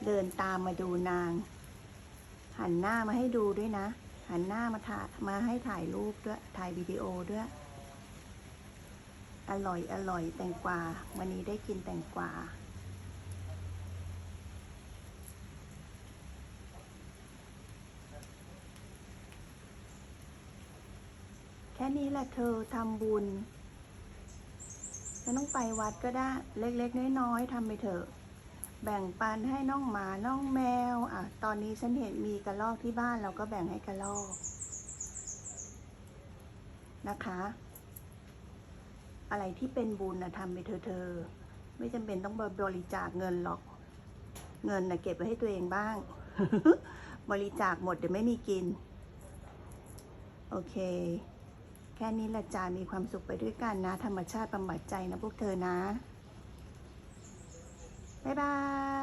เดินตามมาดูนาง หันหน้ามาให้ดูด้วยนะ หันหน้ามาให้ถ่ายรูปด้วยถ่ายวิดีโอด้วย อร่อยอร่อยแตงกวาวันนี้ได้กินแตงกวาแค่นี้แหละเธอทำบุญไม่ต้องไปวัดก็ได้เล็กๆน้อยๆทำไปเถอะแบ่งปันให้น้องหมาน้องแมวตอนนี้ฉันเห็นมีกระรอกที่บ้านเราก็แบ่งให้กระรอกนะคะอะไรที่เป็นบุญทำไปเธอไม่จำเป็นต้องบริจาคเงินหรอกเงินเก็บไว้ให้ตัวเองบ้าง บริจาคหมดเดี๋ยวไม่มีกินโอเคแค่นี้ละจ้ามีความสุขไปด้วยกันนะธรรมชาติบำบัดใจนะพวกเธอนะบ๊ายบาย